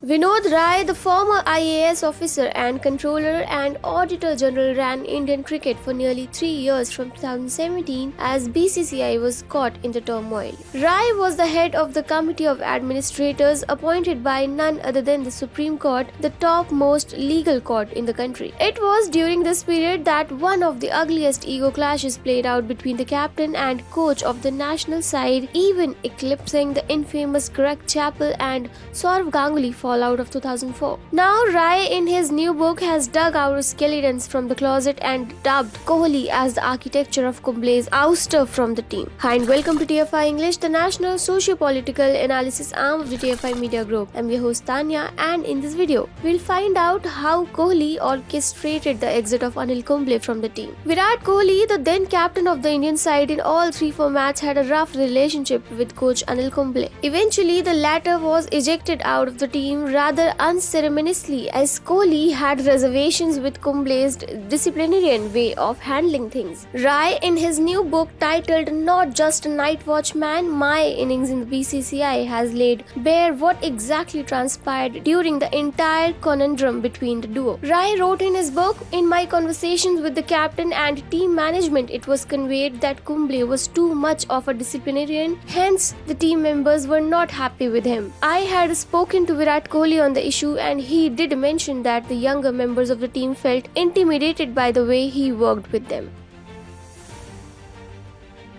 Vinod Rai, the former IAS officer and controller and auditor general, ran Indian cricket for nearly 3 years from 2017 as BCCI was caught in the turmoil. Rai was the head of the Committee of Administrators appointed by none other than the Supreme Court, the topmost legal court in the country. It was during this period that one of the ugliest ego clashes played out between the captain and coach of the national side, even eclipsing the infamous Greg Chappell and Sourav Ganguly fallout of 2004. Now, Rai in his new book has dug out skeletons from the closet and dubbed Kohli as the architecture of Kumble's ouster from the team. Hi and welcome to TFI English, the national socio-political analysis arm of the TFI Media Group. I'm your host Tanya, and in this video, we'll find out how Kohli orchestrated the exit of Anil Kumble from the team. Virat Kohli, the then captain of the Indian side in all 3 formats, had a rough relationship with coach Anil Kumble. Eventually, the latter was ejected out of the team rather unceremoniously, as Kohli had reservations with Kumble's disciplinarian way of handling things. Rai, in his new book titled Not Just a Night Watchman, My Innings in the BCCI, has laid bare what exactly transpired during the entire conundrum between the duo. Rai wrote in his book, "In my conversations with the captain and team management, it was conveyed that Kumble was too much of a disciplinarian, hence the team members were not happy with him. I had spoken to Virat Kohli on the issue, and he did mention that the younger members of the team felt intimidated by the way he worked with them."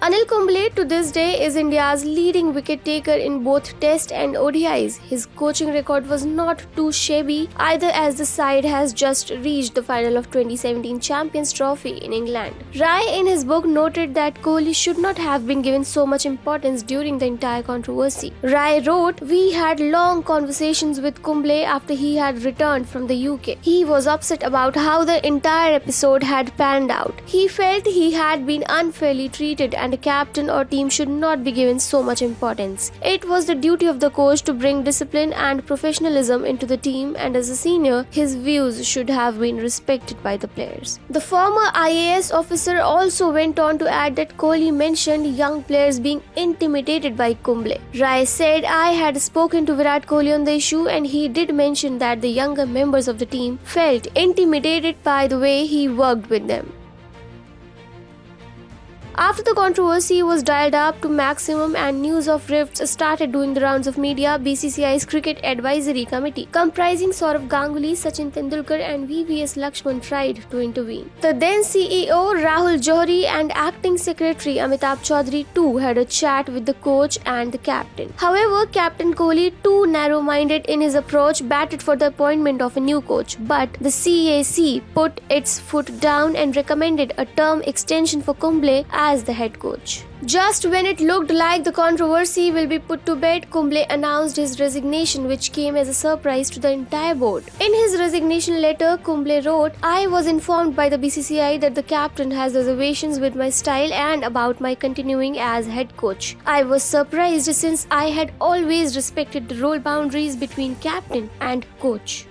Anil Kumble to this day is India's leading wicket taker in both Test and ODIs. His coaching record was not too shabby either, as the side has just reached the final of 2017 Champions Trophy in England. Rai in his book noted that Kohli should not have been given so much importance during the entire controversy. Rai wrote, "We had long conversations with Kumble after he had returned from the UK. He was upset about how the entire episode had panned out. He felt he had been unfairly treated and a captain or team should not be given so much importance. It was the duty of the coach to bring discipline and professionalism into the team, and as a senior, his views should have been respected by the players." The former IAS officer also went on to add that Kohli mentioned young players being intimidated by Kumble. Rai said, "I had spoken to Virat Kohli on the issue, and he did mention that the younger members of the team felt intimidated by the way he worked with them." After the controversy was dialed up to maximum and news of rifts started doing the rounds of media, BCCI's Cricket Advisory Committee, comprising Sourav Ganguly, Sachin Tendulkar and VVS Lakshman, tried to intervene. The then CEO Rahul Johri and acting secretary Amitabh Chaudhary too had a chat with the coach and the captain. However, Captain Kohli, too narrow-minded in his approach, batted for the appointment of a new coach, but the CAC put its foot down and recommended a term extension for Kumble as the head coach. Just when it looked like the controversy will be put to bed, Kumble announced his resignation, which came as a surprise to the entire board. In his resignation letter, Kumble wrote, "I was informed by the BCCI that the captain has reservations with my style and about my continuing as head coach. I was surprised since I had always respected the role boundaries between captain and coach."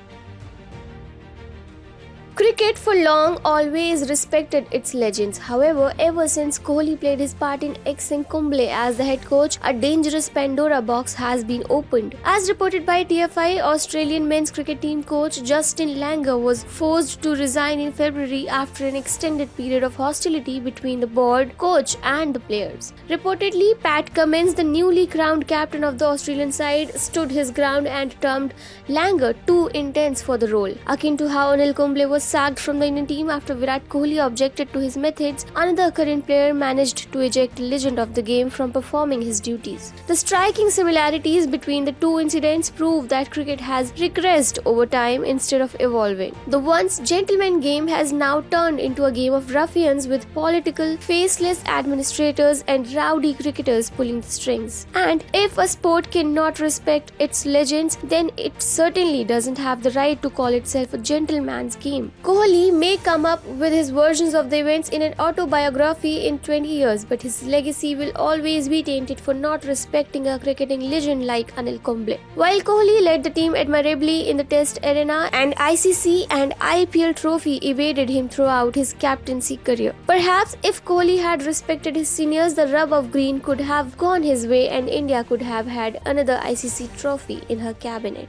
Cricket for long always respected its legends. However, ever since Kohli played his part in exing Kumble as the head coach, a dangerous Pandora box has been opened. As reported by TFI, Australian men's cricket team coach Justin Langer was forced to resign in February after an extended period of hostility between the board, coach and the players. Reportedly, Pat Cummins, the newly crowned captain of the Australian side, stood his ground and termed Langer too intense for the role. Akin to how Anil Kumble was sacked from the Indian team after Virat Kohli objected to his methods, another current player managed to eject legend of the game from performing his duties. The striking similarities between the two incidents prove that cricket has regressed over time instead of evolving. The once gentleman game has now turned into a game of ruffians with political, faceless administrators and rowdy cricketers pulling the strings. And if a sport cannot respect its legends, then it certainly doesn't have the right to call itself a gentleman's game. Kohli may come up with his versions of the events in an autobiography in 20 years, but his legacy will always be tainted for not respecting a cricketing legend like Anil Kumble. While Kohli led the team admirably in the Test arena, and ICC and IPL trophy evaded him throughout his captaincy career. Perhaps if Kohli had respected his seniors, the rub of green could have gone his way and India could have had another ICC trophy in her cabinet.